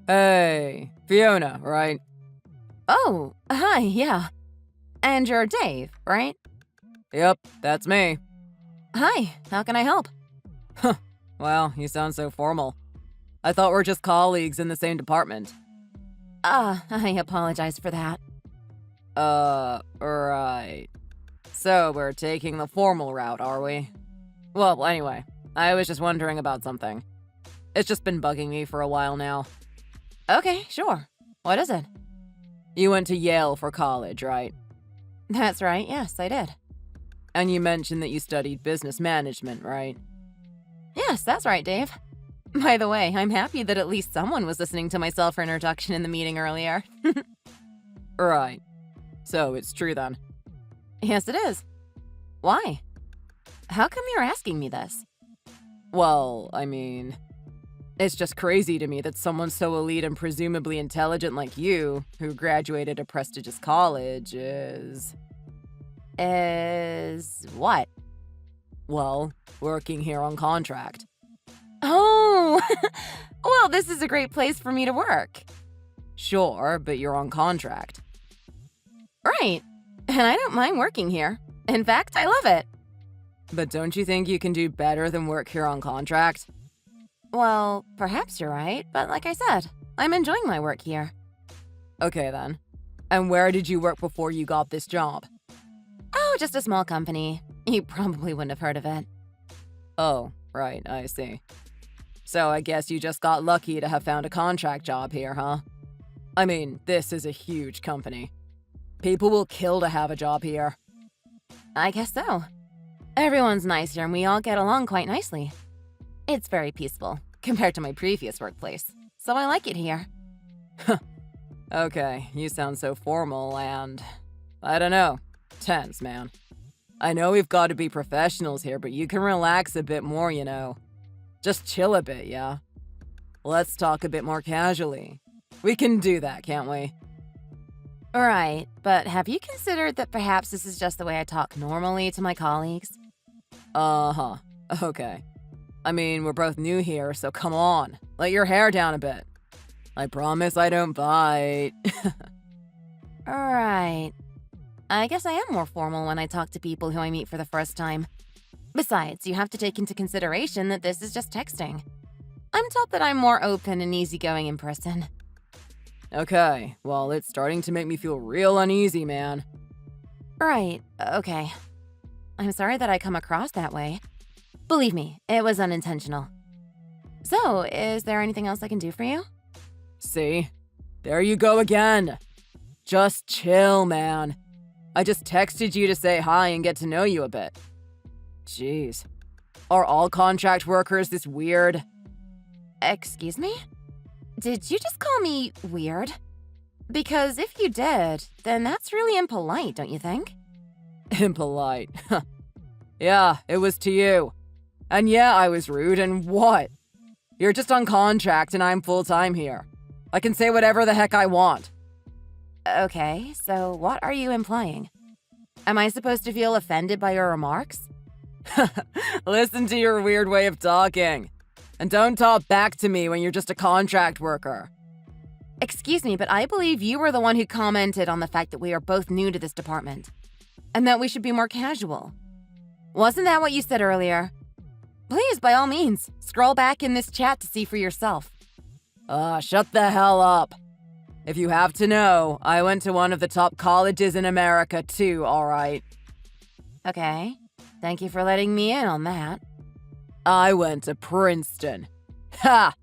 Hey, Fiona, right? Oh, hi, yeah. And you're Dave, right? Yep, that's me. Hi, how can I help? Well, you sound so formal. I thought we're just colleagues in the same department. I apologize for that. Right. So we're taking the formal route, are we? Well, anyway, I was just wondering about something. It's just been bugging me for a while now. Okay, sure. What is it? You went to Yale for college, right? That's right, yes, I did. And you mentioned that you studied business management, right? Yes, that's right, Dave. By the way, I'm happy that at least someone was listening to my self-introduction in the meeting earlier. Right. So it's true then. Yes, it is. Why? How come you're asking me this? Well, I mean, it's just crazy to me that someone so elite and presumably intelligent like you, who graduated a prestigious college, is what? well, working here on contract. Oh, well, this is a great place for me to work. Sure, but you're on contract. Right, and I don't mind working here. In fact, I love it. But don't you think you can do better than work here on contract? Well, perhaps you're right, but like I said, I'm enjoying my work here. Okay then. And where did you work before you got this job? Oh, just a small company. You probably wouldn't have heard of it. Oh, right, I see. So I guess you just got lucky to have found a contract job here, huh? I mean, this is a huge company. People will kill to have a job here. I guess so. Everyone's nice here and we all get along quite nicely. It's very peaceful, compared to my previous workplace, so I like it here. Okay, you sound so formal and, I don't know, tense, man. I know we've got to be professionals here, but you can relax a bit more, you know. Just chill a bit, yeah? Let's talk a bit more casually. We can do that, can't we? Right, but have you considered that perhaps this is just the way I talk normally to my colleagues? Uh-huh, okay. I mean, we're both new here, so come on, let your hair down a bit. I promise I don't bite. Right. I guess I am more formal when I talk to people who I meet for the first time. Besides, you have to take into consideration that this is just texting. I'm told that I'm more open and easygoing in person. Okay, well, it's starting to make me feel real uneasy, man. Right, okay. I'm sorry that I come across that way. Believe me, it was unintentional. So, is there anything else I can do for you? See? There you go again. Just chill, man. I just texted you to say hi and get to know you a bit. Jeez. Are all contract workers this weird? Excuse me? Did you just call me weird? Because if you did, then that's really impolite, don't you think? Impolite. Yeah, it was to you. And yeah, I was rude, and what? You're just on contract and I'm full-time here. I can say whatever the heck I want. Okay, so what are you implying? Am I supposed to feel offended by your remarks? Listen to your weird way of talking. And don't talk back to me when you're just a contract worker. Excuse me, but I believe you were the one who commented on the fact that we are both new to this department. And that we should be more casual. Wasn't that what you said earlier? Please, by all means, scroll back in this chat to see for yourself. Shut the hell up. If you have to know, I went to one of the top colleges in America too, alright? Okay, thank you for letting me in on that. I went to Princeton. Ha!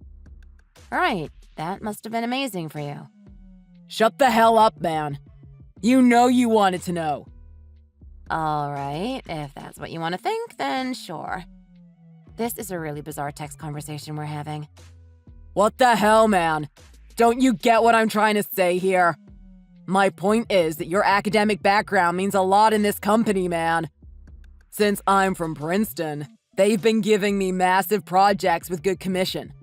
Right, that must have been amazing for you. Shut the hell up, man. You know you wanted to know. Alright, if that's what you want to think, then sure. This is a really bizarre text conversation we're having. What the hell, man? Don't you get what I'm trying to say here? My point is that your academic background means a lot in this company, man. Since I'm from Princeton, they've been giving me massive projects with good commission.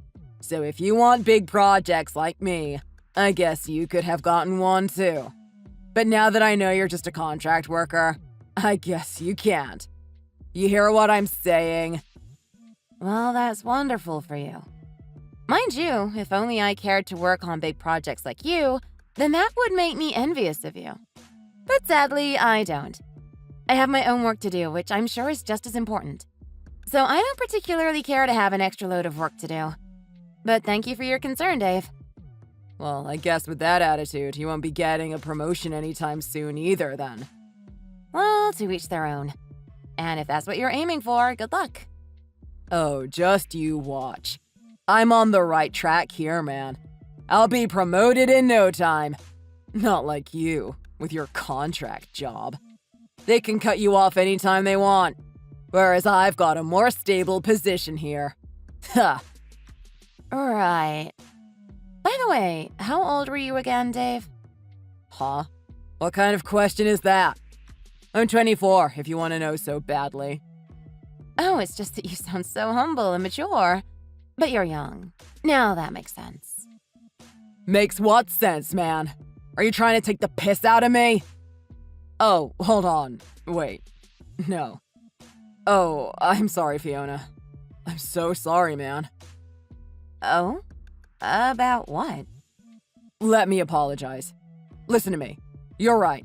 So if you want big projects like me, I guess you could have gotten one too. But now that I know you're just a contract worker, I guess you can't. You hear what I'm saying? Well, that's wonderful for you. Mind you, if only I cared to work on big projects like you, then that would make me envious of you. But sadly, I don't. I have my own work to do, which I'm sure is just as important. So I don't particularly care to have an extra load of work to do. But thank you for your concern, Dave. Well, I guess with that attitude, you won't be getting a promotion anytime soon either, then. Well, to each their own. And if that's what you're aiming for, good luck. Oh, just you watch. I'm on the right track here, man. I'll be promoted in no time. Not like you, with your contract job. They can cut you off anytime they want, whereas I've got a more stable position here. Ha! Right. By the way, how old were you again, Dave? Huh? What kind of question is that? I'm 24, if you want to know so badly. Oh, it's just that you sound so humble and mature. But you're young. Now that makes sense. Makes what sense, man? Are you trying to take the piss out of me? Oh, hold on. Wait. No. Oh, I'm sorry, Fiona. I'm so sorry, man. Oh? About what? Let me apologize. Listen to me. You're right.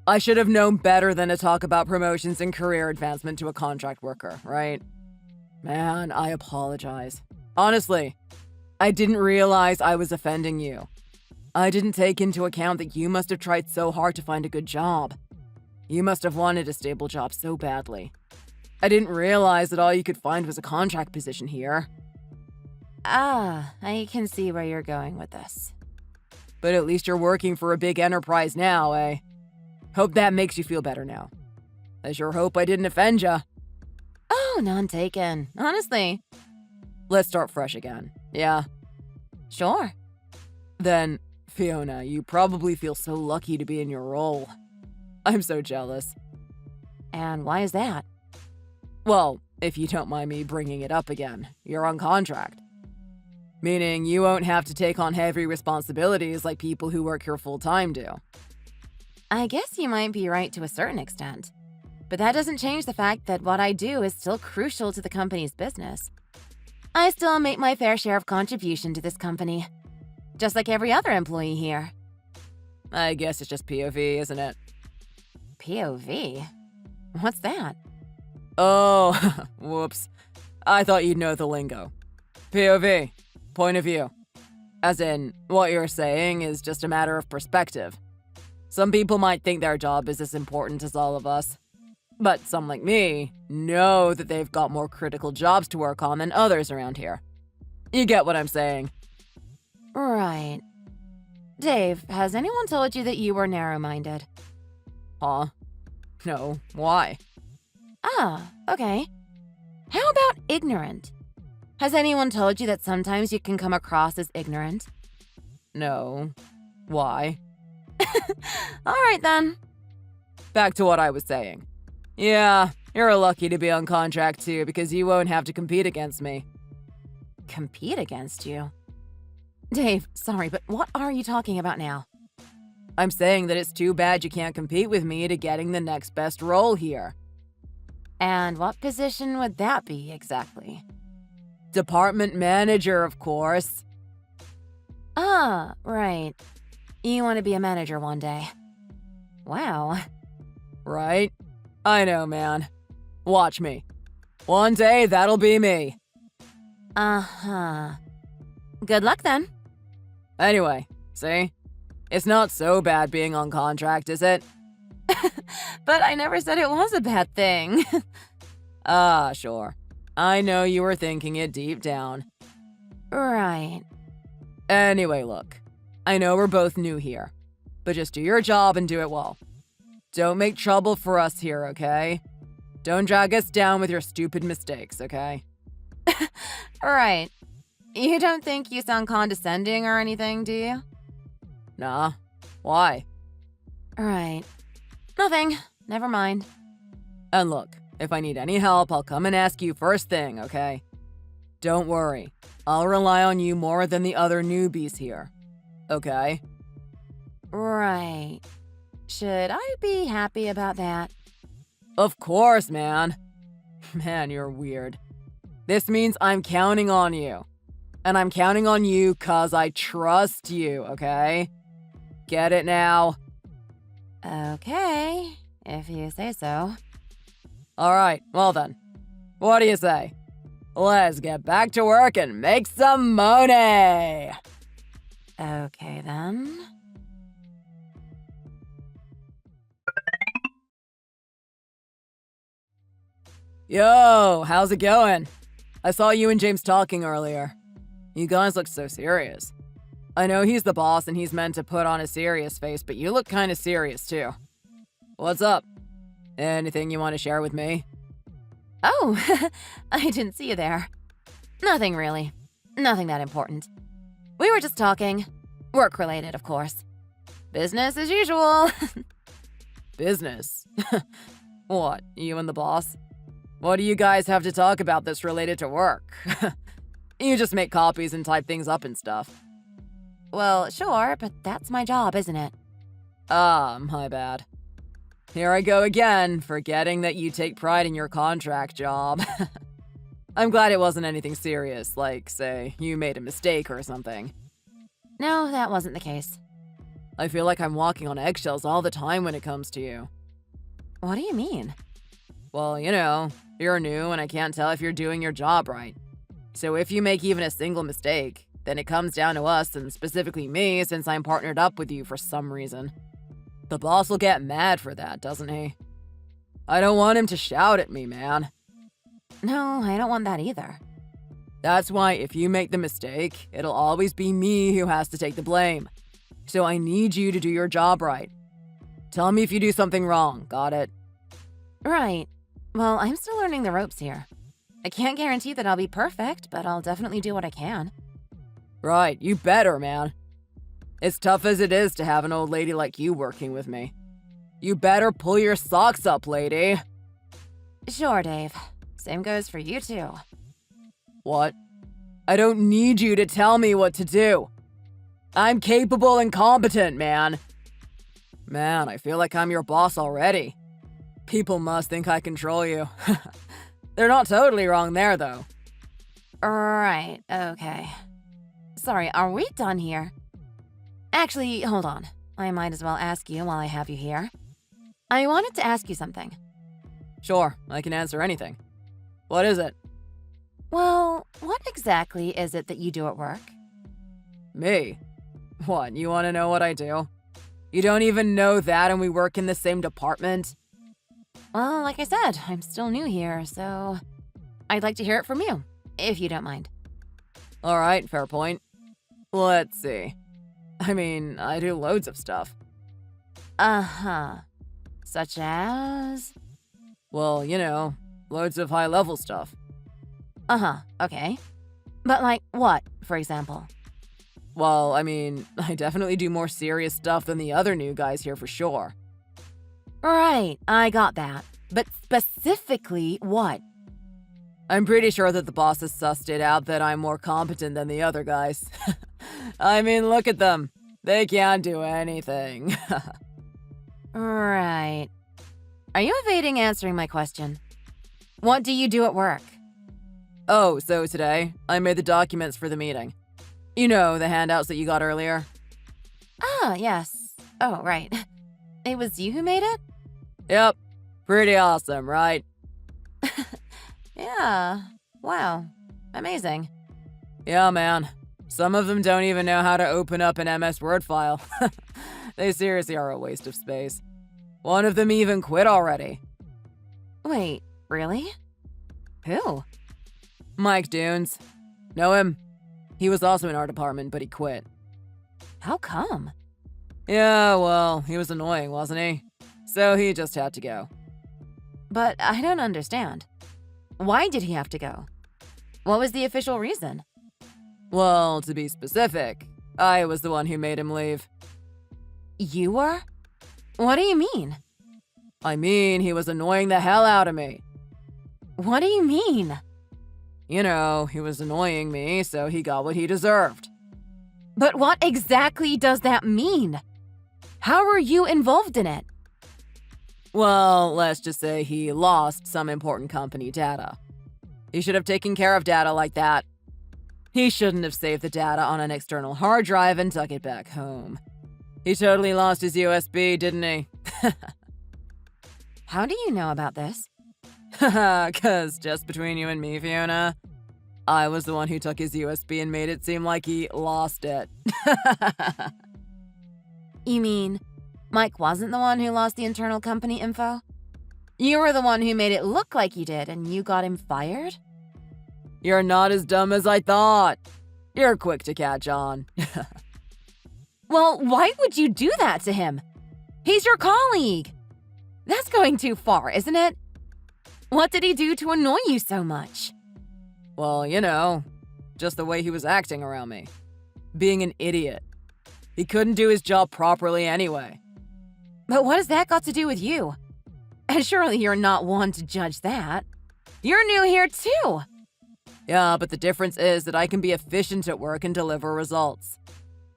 I should have known better than to talk about promotions and career advancement to a contract worker, right? Man, I apologize. Honestly, I didn't realize I was offending you. I didn't take into account that you must have tried so hard to find a good job. You must have wanted a stable job so badly. I didn't realize that all you could find was a contract position here. Ah, I can see where you're going with this. But at least you're working for a big enterprise now, eh? Hope that makes you feel better now. I sure hope I didn't offend ya. Oh, none taken. Honestly. Let's start fresh again, yeah? Sure. Then, Fiona, you probably feel so lucky to be in your role. I'm so jealous. And why is that? Well, if you don't mind me bringing it up again, you're on contract. Meaning you won't have to take on heavy responsibilities like people who work here full-time do. I guess you might be right to a certain extent. But that doesn't change the fact that what I do is still crucial to the company's business. I still make my fair share of contribution to this company. Just like every other employee here. I guess it's just POV, isn't it? POV? What's that? Oh, whoops. I thought you'd know the lingo. POV, point of view. As in, what you're saying is just a matter of perspective. Some people might think their job is as important as all of us. But some like me know that they've got more critical jobs to work on than others around here. You get what I'm saying? Right. Dave, has anyone told you that you were narrow-minded? Huh? No, why? Ah, okay. How about ignorant? Has anyone told you that sometimes you can come across as ignorant? No. Why? All right, then. Back to what I was saying. Yeah, you're lucky to be on contract too because you won't have to compete against me. Compete against you? Dave, sorry, but what are you talking about now? I'm saying that it's too bad you can't compete with me to getting the next best role here. And what position would that be exactly? Department manager, of course. Ah, right. You want to be a manager one day. Wow. Right? I know, man. Watch me. One day, that'll be me. Uh-huh. Good luck, then. Anyway, see? It's not so bad being on contract, is it? But I never said it was a bad thing. Ah, sure. I know you were thinking it deep down. Right. Anyway, look. I know we're both new here. But just do your job and do it well. Don't make trouble for us here, okay? Don't drag us down with your stupid mistakes, okay? Right. You don't think you sound condescending or anything, do you? Nah. Why? Right. Nothing. Never mind. And look, if I need any help, I'll come and ask you first thing, okay? Don't worry. I'll rely on you more than the other newbies here. Okay? Right. Should I be happy about that? Of course, man. Man, you're weird. This means I'm counting on you. And I'm counting on you 'cause I trust you, okay? Get it now? Okay, if you say so. Alright, well then. What do you say? Let's get back to work and make some money! Okay then. Yo, how's it going? I saw you and James talking earlier. You guys look so serious. I know he's the boss and he's meant to put on a serious face, but you look kinda serious too. What's up? Anything you want to share with me? Oh, I didn't see you there. Nothing really. Nothing that important. We were just talking. Work-related, of course. Business as usual. Business? What, you and the boss? What do you guys have to talk about that's related to work? You just make copies and type things up and stuff. Well, sure, but that's my job, isn't it? Ah, my bad. Here I go again, forgetting that you take pride in your contract job. I'm glad it wasn't anything serious, like, say, you made a mistake or something. No, that wasn't the case. I feel like I'm walking on eggshells all the time when it comes to you. What do you mean? Well, you know, you're new and I can't tell if you're doing your job right. So if you make even a single mistake, then it comes down to us and specifically me since I'm partnered up with you for some reason. The boss will get mad for that, doesn't he? I don't want him to shout at me, man. No, I don't want that either. That's why if you make the mistake, it'll always be me who has to take the blame. So I need you to do your job right. Tell me if you do something wrong, got it? Right. Well, I'm still learning the ropes here. I can't guarantee that I'll be perfect, but I'll definitely do what I can. Right, you better, man. It's tough as it is to have an old lady like you working with me. You better pull your socks up, lady. Sure, Dave. Same goes for you too. What? I don't need you to tell me what to do. I'm capable and competent, man. Man, I feel like I'm your boss already. People must think I control you. They're not totally wrong there, though. Right, okay. Sorry, are we done here? Actually, hold on. I might as well ask you while I have you here. I wanted to ask you something. Sure, I can answer anything. What is it? Well, what exactly is it that you do at work? Me? What, you want to know what I do? You don't even know that and we work in the same department? Well, like I said, I'm still new here, so I'd like to hear it from you, if you don't mind. Alright, fair point. Let's see. I mean, I do loads of stuff. Uh-huh. Such as? Well, you know, loads of high-level stuff. Uh-huh, okay. But like what, for example? Well, I mean, I definitely do more serious stuff than the other new guys here for sure. Right, I got that. But specifically what? I'm pretty sure that the boss has sussed it out that I'm more competent than the other guys. I mean, look at them. They can't do anything. Right. Are you evading answering my question? What do you do at work? Oh, so today, I made the documents for the meeting. You know, the handouts that you got earlier. Ah, yes. Oh, right. It was you who made it? Yep. Pretty awesome, right? Yeah. Wow. Amazing. Yeah, man. Some of them don't even know how to open up an MS Word file. They seriously are a waste of space. One of them even quit already. Wait, really? Who? Mike Dunes. Know him? He was also in our department, but he quit. How come? Yeah, well, he was annoying, wasn't he? So he just had to go. But I don't understand. Why did he have to go? What was the official reason? Well, to be specific, I was the one who made him leave. You were? What do you mean? I mean, he was annoying the hell out of me. What do you mean? You know, he was annoying me, so he got what he deserved. But what exactly does that mean? How were you involved in it? Well, let's just say he lost some important company data. He should have taken care of data like that. He shouldn't have saved the data on an external hard drive and took it back home. He totally lost his USB, didn't he? How do you know about this? Haha, 'cause just between you and me, Fiona, I was the one who took his USB and made it seem like he lost it. You mean Mike wasn't the one who lost the internal company info? You were the one who made it look like you did, and you got him fired? You're not as dumb as I thought. You're quick to catch on. Well, why would you do that to him? He's your colleague. That's going too far, isn't it? What did he do to annoy you so much? Well, you know, just the way he was acting around me. Being an idiot. He couldn't do his job properly anyway. But what has that got to do with you? And surely you're not one to judge that. You're new here too. Yeah, but the difference is that I can be efficient at work and deliver results.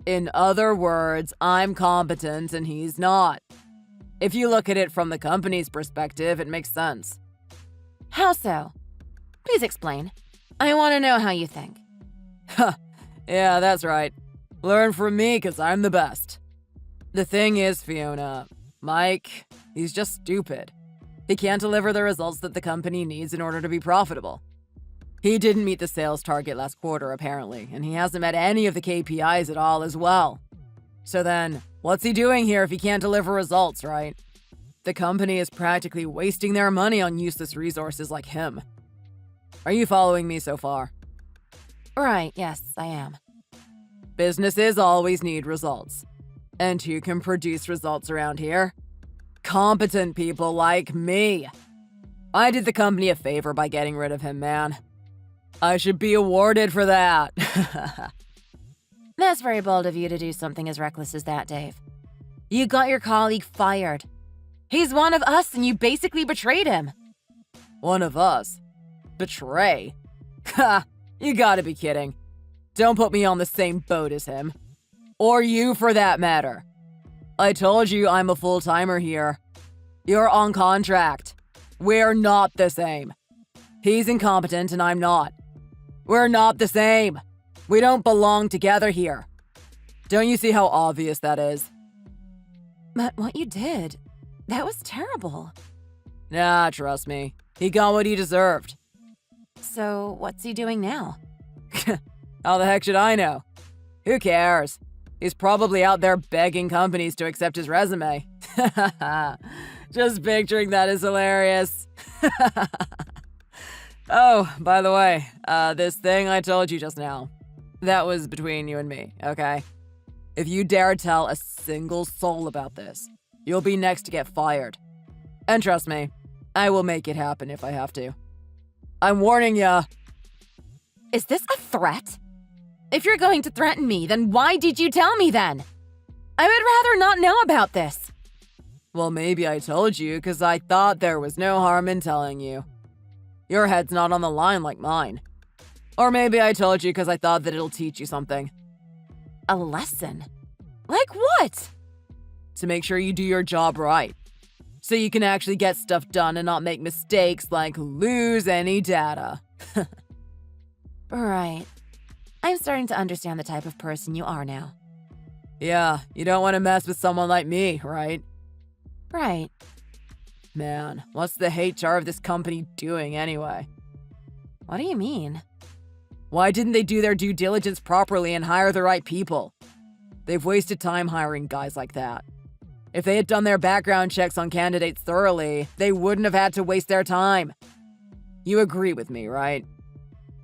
In other words, I'm competent and he's not. If you look at it from the company's perspective, it makes sense. How so? Please explain. I want to know how you think. Yeah, that's right. Learn from me, 'cause I'm the best. The thing is, Fiona, Mike, he's just stupid. He can't deliver the results that the company needs in order to be profitable. He didn't meet the sales target last quarter, apparently, and he hasn't met any of the KPIs at all as well. So then, what's he doing here if he can't deliver results, right? The company is practically wasting their money on useless resources like him. Are you following me so far? Right, yes, I am. Businesses always need results. And who can produce results around here? Competent people like me. I did the company a favor by getting rid of him, man. I should be awarded for that. That's very bold of you to do something as reckless as that, Dave. You got your colleague fired. He's one of us and you basically betrayed him. One of us? Betray? Ha! You gotta be kidding. Don't put me on the same boat as him. Or you, for that matter. I told you I'm a full-timer here. You're on contract. We're not the same. He's incompetent and I'm not. We're not the same. We don't belong together here. Don't you see how obvious that is? But what you did, that was terrible. Nah, trust me. He got what he deserved. So what's he doing now? How the heck should I know? Who cares? He's probably out there begging companies to accept his resume. Just picturing that is hilarious. Oh, by the way, this thing I told you just now, that was between you and me, okay? If you dare tell a single soul about this, you'll be next to get fired. And trust me, I will make it happen if I have to. I'm warning ya. Is this a threat? If you're going to threaten me, then why did you tell me then? I would rather not know about this. Well, maybe I told you because I thought there was no harm in telling you. Your head's not on the line like mine. Or maybe I told you because I thought that it'll teach you something. A lesson? Like what? To make sure you do your job right. So you can actually get stuff done and not make mistakes like lose any data. Right. I'm starting to understand the type of person you are now. Yeah, you don't want to mess with someone like me, right? Right. Man, what's the HR of this company doing anyway? What do you mean? Why didn't they do their due diligence properly and hire the right people? They've wasted time hiring guys like that. If they had done their background checks on candidates thoroughly, they wouldn't have had to waste their time. You agree with me, right?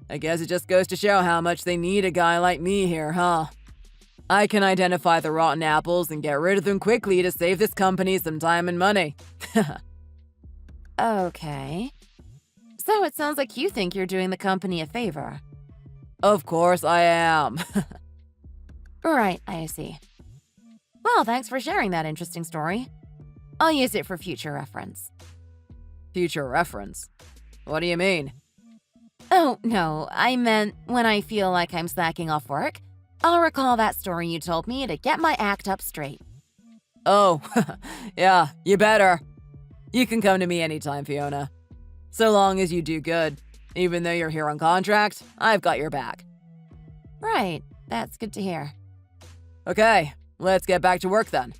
I guess it just goes to show how much they need a guy like me here, huh? I can identify the rotten apples and get rid of them quickly to save this company some time and money. Okay. So it sounds like you think you're doing the company a favor. Of course I am. Right, I see. Well, thanks for sharing that interesting story. I'll use it for future reference. Future reference? What do you mean? Oh, no, I meant when I feel like I'm slacking off work, I'll recall that story you told me to get my act up straight. Oh, yeah, you better. You can come to me anytime, Fiona. So long as you do good. Even though you're here on contract, I've got your back. Right, that's good to hear. Okay, let's get back to work then.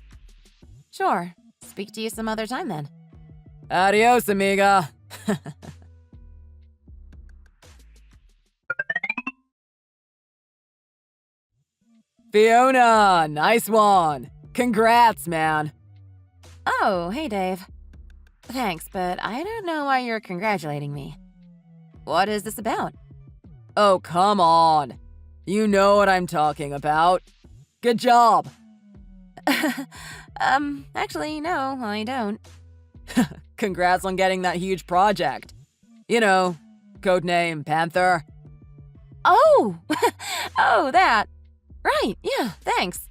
Sure, speak to you some other time then. Adios, amiga. Fiona, nice one. Congrats, man. Oh, hey Dave. Thanks, but I don't know why you're congratulating me. What is this about? Oh, come on. You know what I'm talking about. Good job. Actually, no, I don't. Congrats on getting that huge project. You know, codename Panther. Oh! Oh, that. Right, yeah, thanks.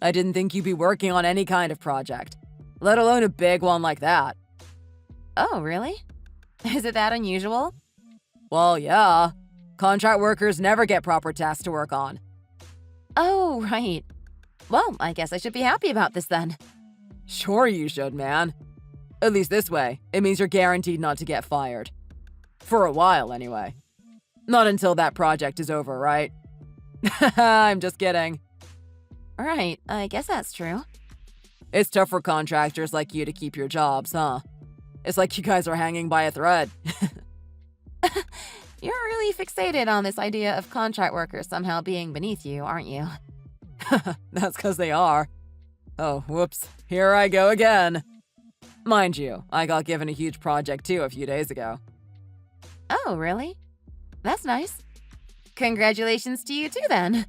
I didn't think you'd be working on any kind of project, let alone a big one like that. Oh, really? Is it that unusual? Well, yeah. Contract workers never get proper tasks to work on. Oh, right. Well, I guess I should be happy about this then. Sure you should, man. At least this way, it means you're guaranteed not to get fired. For a while, anyway. Not until that project is over, right? I'm just kidding. Right, I guess that's true. It's tough for contractors like you to keep your jobs, huh? It's like you guys are hanging by a thread. You're really fixated on this idea of contract workers somehow being beneath you, aren't you? That's because they are. Oh, whoops. Here I go again. Mind you, I got given a huge project too a few days ago. Oh, really? That's nice. Congratulations to you too, then.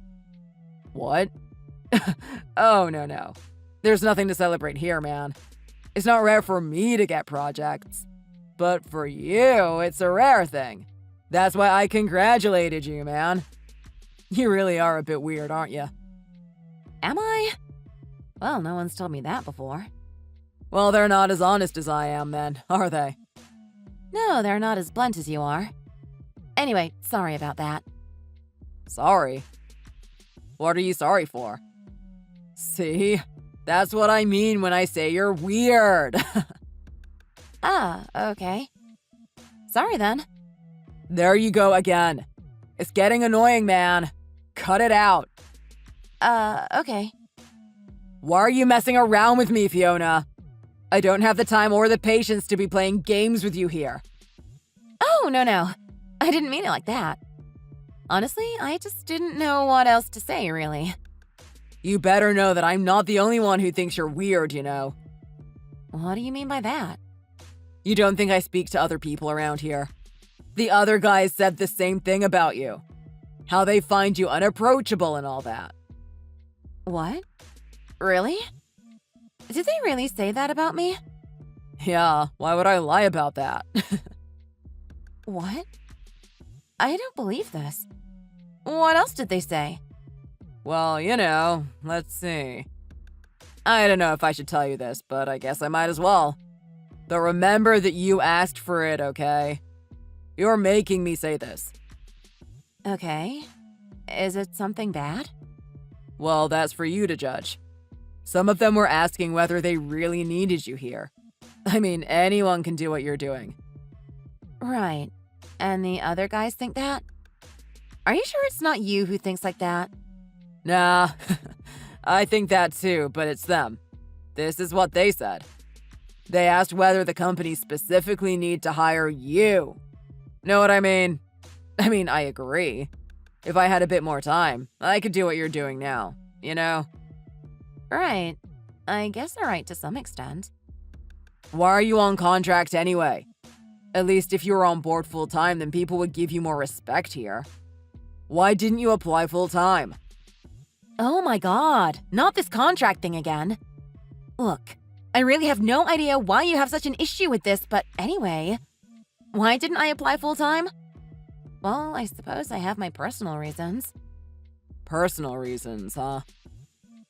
What? Oh, no. There's nothing to celebrate here, man. It's not rare for me to get projects. But for you, it's a rare thing. That's why I congratulated you, man. You really are a bit weird, aren't you? Am I? Well, no one's told me that before. Well, they're not as honest as I am, then, are they? No, they're not as blunt as you are. Anyway, sorry about that. Sorry? What are you sorry for? See? That's what I mean when I say you're weird. Ah, okay. Sorry then. There you go again. It's getting annoying, man. Cut it out. Okay. Why are you messing around with me, Fiona? I don't have the time or the patience to be playing games with you here. Oh, no. I didn't mean it like that. Honestly, I just didn't know what else to say, really. You better know that I'm not the only one who thinks you're weird, you know. What do you mean by that? You don't think I speak to other people around here? The other guys said the same thing about you. How they find you unapproachable and all that. What? Really? Did they really say that about me? Yeah, why would I lie about that? What? I don't believe this. What else did they say? Well, you know, let's see. I don't know if I should tell you this, but I guess I might as well. But remember that you asked for it, okay? You're making me say this. Okay. Is it something bad? Well, that's for you to judge. Some of them were asking whether they really needed you here. I mean, anyone can do what you're doing. Right. And the other guys think that? Are you sure it's not you who thinks like that? Nah, I think that too, but it's them. This is what they said. They asked whether the company specifically need to hire you. Know what I mean? I agree. If I had a bit more time, I could do what you're doing now, you know? Right. I guess they're right to some extent. Why are you on contract anyway? At least if you were on board full-time, then people would give you more respect here. Why didn't you apply full-time? Oh my god, not this contract thing again. Look, I really have no idea why you have such an issue with this, but anyway. Why didn't I apply full-time? Well, I suppose I have my personal reasons. Personal reasons, huh?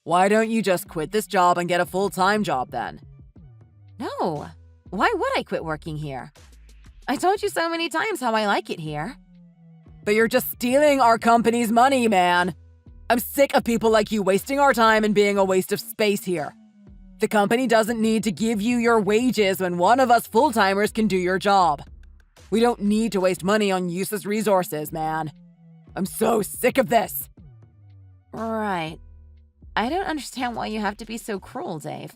Why don't you just quit this job and get a full-time job then? No. Why would I quit working here? I told you so many times how I like it here. But you're just stealing our company's money, man. I'm sick of people like you wasting our time and being a waste of space here. The company doesn't need to give you your wages when one of us full-timers can do your job. We don't need to waste money on useless resources, man. I'm so sick of this. Right. I don't understand why you have to be so cruel, Dave.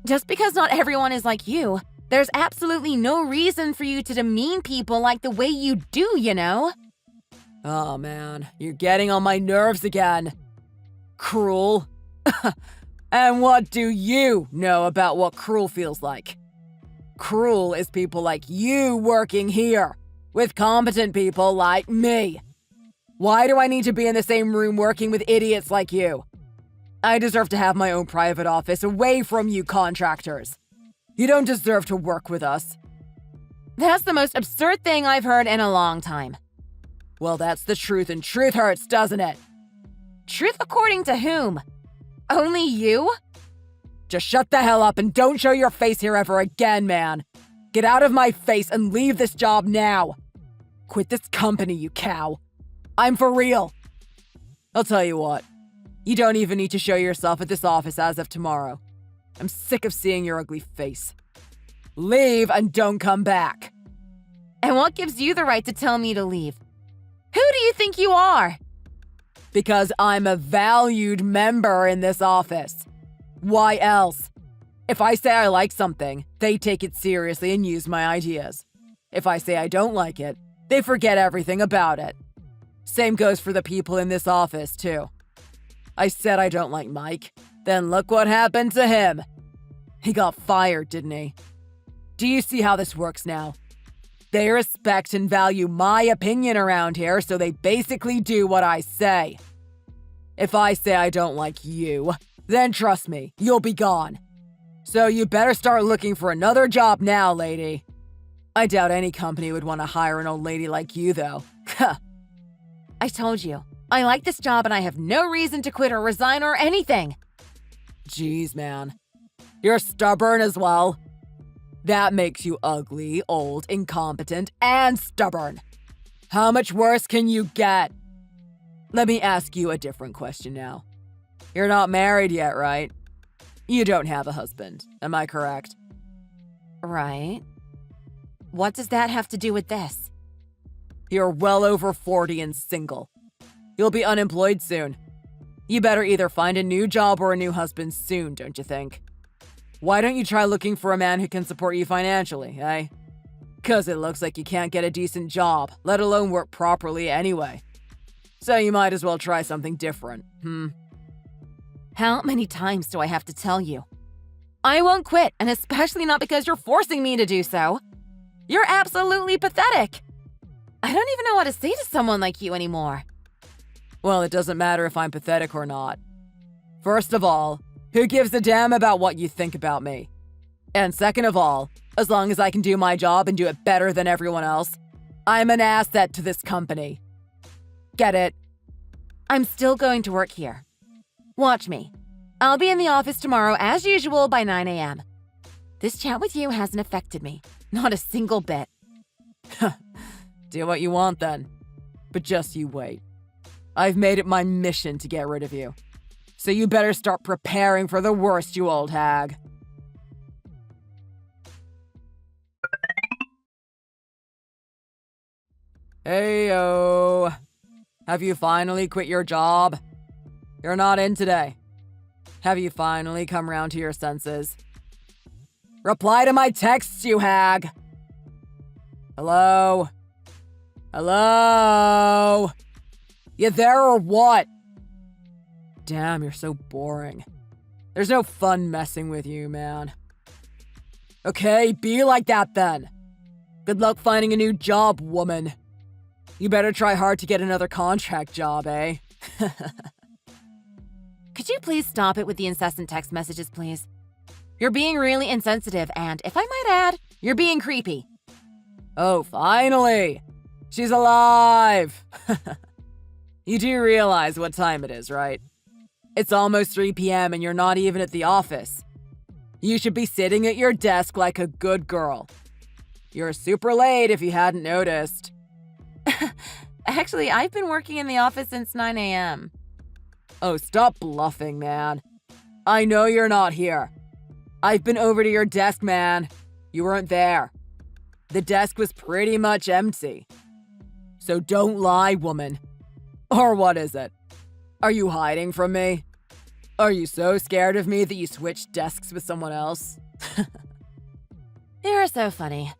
Just because not everyone is like you, there's absolutely no reason for you to demean people like the way you do, you know? Oh man, you're getting on my nerves again. Cruel? And what do you know about what cruel feels like? Cruel is people like you working here, with competent people like me. Why do I need to be in the same room working with idiots like you? I deserve to have my own private office away from you contractors. You don't deserve to work with us. That's the most absurd thing I've heard in a long time. Well, that's the truth, and truth hurts, doesn't it? Truth according to whom? Only you? Just shut the hell up and don't show your face here ever again, man. Get out of my face and leave this job now. Quit this company, you cow. I'm for real. I'll tell you what. You don't even need to show yourself at this office as of tomorrow. I'm sick of seeing your ugly face. Leave and don't come back. And what gives you the right to tell me to leave? Who do you think you are? Because I'm a valued member in this office. Why else? If I say I like something, they take it seriously and use my ideas. If I say I don't like it, they forget everything about it. Same goes for the people in this office, too. I said I don't like Mike, then look what happened to him. He got fired, didn't he? Do you see how this works now? They respect and value my opinion around here, so they basically do what I say. If I say I don't like you, then trust me, you'll be gone. So you better start looking for another job now, lady. I doubt any company would want to hire an old lady like you, though. I told you, I like this job and I have no reason to quit or resign or anything. Jeez, man. You're stubborn as well. That makes you ugly, old, incompetent, and stubborn. How much worse can you get? Let me ask you a different question now. You're not married yet, right? You don't have a husband, am I correct? Right. What does that have to do with this? You're well over 40 and single. You'll be unemployed soon. You better either find a new job or a new husband soon, don't you think? Why don't you try looking for a man who can support you financially, eh? 'Cause it looks like you can't get a decent job, let alone work properly anyway. So you might as well try something different, How many times do I have to tell you? I won't quit, and especially not because you're forcing me to do so. You're absolutely pathetic. I don't even know what to say to someone like you anymore. Well, it doesn't matter if I'm pathetic or not. First of all, who gives a damn about what you think about me? And second of all, as long as I can do my job and do it better than everyone else, I'm an asset to this company. Get it? I'm still going to work here. Watch me. I'll be in the office tomorrow as usual by 9 a.m. This chat with you hasn't affected me. Not a single bit. Do what you want then. But just you wait. I've made it my mission to get rid of you. So you better start preparing for the worst, you old hag. Heyo. Have you finally quit your job? You're not in today. Have you finally come round to your senses? Reply to my texts, you hag! Hello? Hello? You there or what? Damn, you're so boring. There's no fun messing with you, man. Okay, be like that then. Good luck finding a new job, woman. You better try hard to get another contract job, eh? Could you please stop it with the incessant text messages, please? You're being really insensitive, and if I might add, you're being creepy. Oh, finally! She's alive! You do realize what time it is, right? It's almost 3 p.m. and you're not even at the office. You should be sitting at your desk like a good girl. You're super late if you hadn't noticed. Actually, I've been working in the office since 9 a.m. Oh, stop bluffing, man. I know you're not here. I've been over to your desk, man. You weren't there. The desk was pretty much empty. So don't lie, woman. Or what is it? Are you hiding from me? Are you so scared of me that you switched desks with someone else? You're so funny.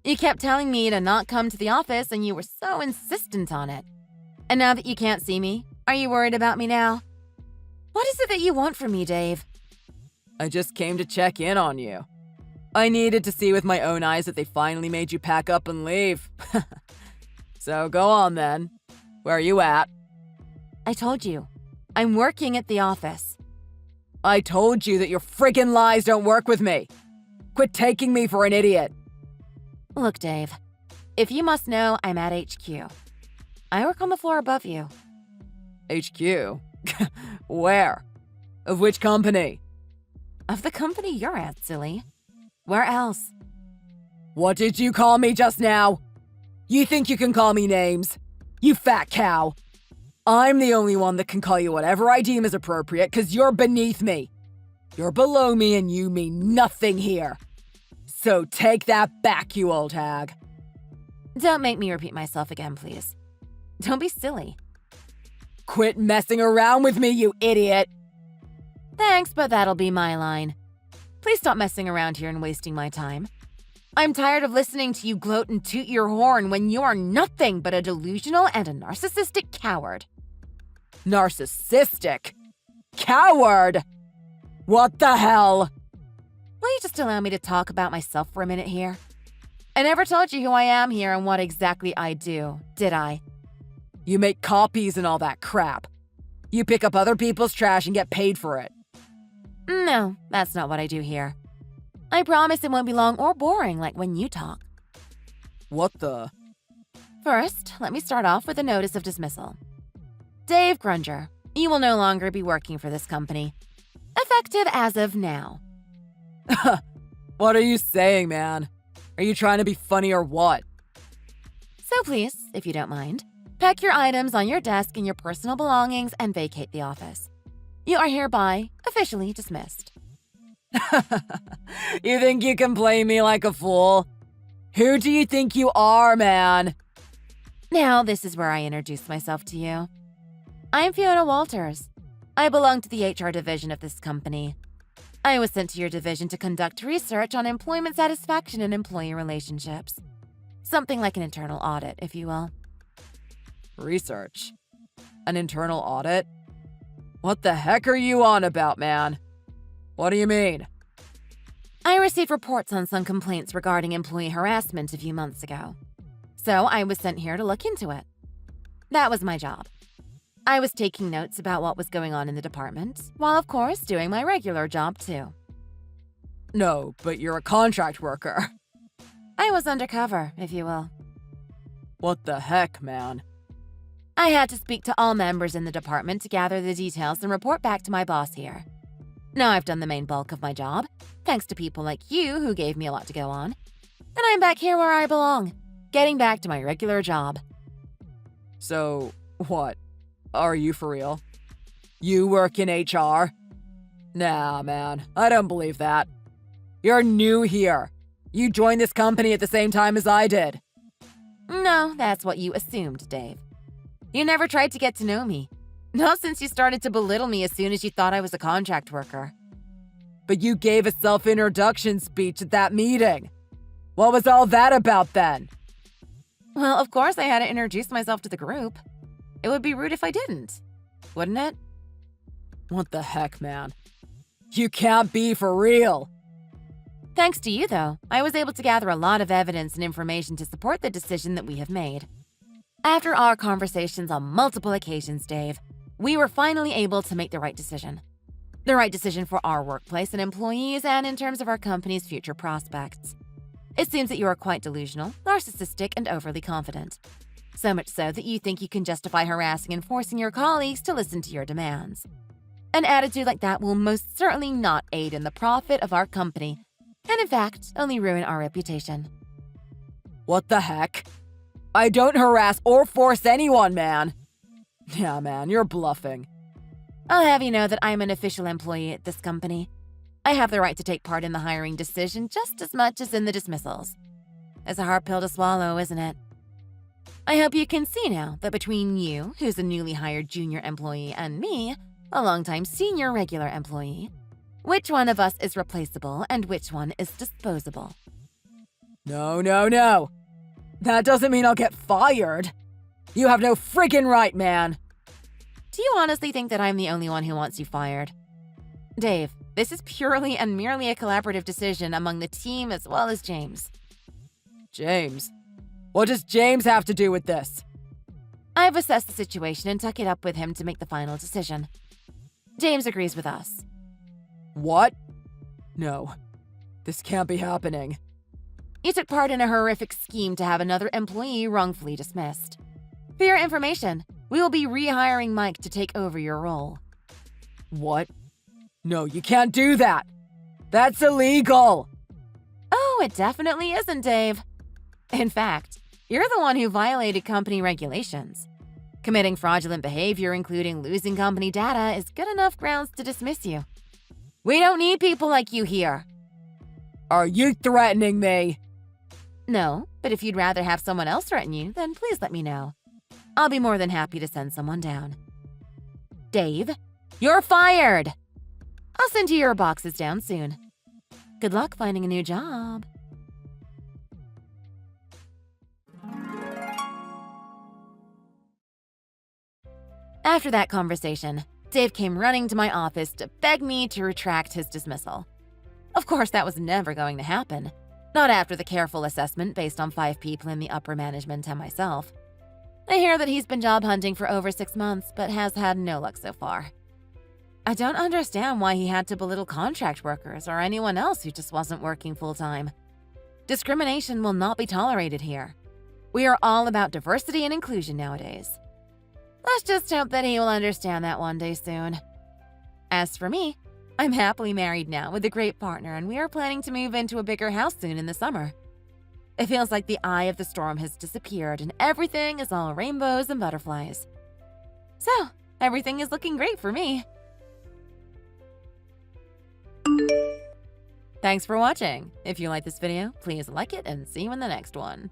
You kept telling me to not come to the office and you were so insistent on it. And now that you can't see me, are you worried about me now? What is it that you want from me, Dave? I just came to check in on you. I needed to see with my own eyes that they finally made you pack up and leave. So go on then. Where are you at? I told you. I'm working at the office. I told you that your friggin' lies don't work with me. Quit taking me for an idiot. Look, Dave. If you must know, I'm at HQ. I work on the floor above you. HQ? Where? Of which company? Of the company you're at, silly. Where else? What did you call me just now? You think you can call me names? You fat cow. I'm the only one that can call you whatever I deem is appropriate because you're beneath me. You're below me and you mean nothing here. So take that back, you old hag. Don't make me repeat myself again, please. Don't be silly. Quit messing around with me, you idiot. Thanks, but that'll be my line. Please stop messing around here and wasting my time. I'm tired of listening to you gloat and toot your horn when you are nothing but a delusional and a narcissistic coward. Narcissistic? Coward? What the hell? Will you just allow me to talk about myself for a minute here? I never told you who I am here and what exactly I do, did I? You make copies and all that crap. You pick up other people's trash and get paid for it. No, that's not what I do here. I promise it won't be long or boring like when you talk. What the? First, let me start off with a notice of dismissal. Dave Grunger, you will no longer be working for this company. Effective as of now. What are you saying, man? Are you trying to be funny or what? So please, if you don't mind, pack your items on your desk and your personal belongings and vacate the office. You are hereby officially dismissed. You think you can play me like a fool? Who do you think you are, man? Now, this is where I introduce myself to you. I'm Fiona Walters. I belong to the HR division of this company. I was sent to your division to conduct research on employment satisfaction and employee relationships. Something like an internal audit, if you will. Research? An internal audit? What the heck are you on about, man? What do you mean? I received reports on some complaints regarding employee harassment a few months ago. So I was sent here to look into it. That was my job. I was taking notes about what was going on in the department, while of course doing my regular job too. No, but you're a contract worker. I was undercover, if you will. What the heck, man? I had to speak to all members in the department to gather the details and report back to my boss here. Now I've done the main bulk of my job, thanks to people like you who gave me a lot to go on. And I'm back here where I belong, getting back to my regular job. So, what? Are you for real? You work in HR? Nah, man, I don't believe that. You're new here. You joined this company at the same time as I did. No, that's what you assumed, Dave. You never tried to get to know me. Not since you started to belittle me as soon as you thought I was a contract worker. But you gave a self-introduction speech at that meeting. What was all that about then? Well, of course I had to introduce myself to the group. It would be rude if I didn't, wouldn't it? What the heck, man? You can't be for real. Thanks to you, though, I was able to gather a lot of evidence and information to support the decision that we have made. After our conversations on multiple occasions, Dave, we were finally able to make the right decision. The right decision for our workplace and employees and in terms of our company's future prospects. It seems that you are quite delusional, narcissistic, and overly confident. So much so that you think you can justify harassing and forcing your colleagues to listen to your demands. An attitude like that will most certainly not aid in the profit of our company, and in fact, only ruin our reputation. What the heck? I don't harass or force anyone, man. Yeah, man, you're bluffing. I'll have you know that I'm an official employee at this company. I have the right to take part in the hiring decision just as much as in the dismissals. It's a hard pill to swallow, isn't it? I hope you can see now that between you, who's a newly hired junior employee, and me, a longtime senior regular employee, which one of us is replaceable and which one is disposable. No, no, no. That doesn't mean I'll get fired. You have no friggin' right, man. Do you honestly think that I'm the only one who wants you fired? Dave, this is purely and merely a collaborative decision among the team as well as James. James? What does James have to do with this? I've assessed the situation and took it up with him to make the final decision. James agrees with us. What? No. This can't be happening. You took part in a horrific scheme to have another employee wrongfully dismissed. For your information, we will be rehiring Mike to take over your role. What? No, you can't do that. That's illegal. Oh, it definitely isn't, Dave. In fact, you're the one who violated company regulations. Committing fraudulent behavior, including losing company data, is good enough grounds to dismiss you. We don't need people like you here. Are you threatening me? No, but if you'd rather have someone else threaten you, then please let me know. I'll be more than happy to send someone down. Dave, you're fired! I'll send you your boxes down soon. Good luck finding a new job. After that conversation, Dave came running to my office to beg me to retract his dismissal. Of course, that was never going to happen. Not after the careful assessment based on 5 people in the upper management and myself. I hear that he's been job hunting for over 6 months, but has had no luck so far. I don't understand why he had to belittle contract workers or anyone else who just wasn't working full-time. Discrimination will not be tolerated here. We are all about diversity and inclusion nowadays. Let's just hope that he will understand that one day soon. As for me, I'm happily married now with a great partner, and we are planning to move into a bigger house soon in the summer. It feels like the eye of the storm has disappeared and everything is all rainbows and butterflies. So, everything is looking great for me. Thanks for watching. If you like this video, please like it and see you in the next one.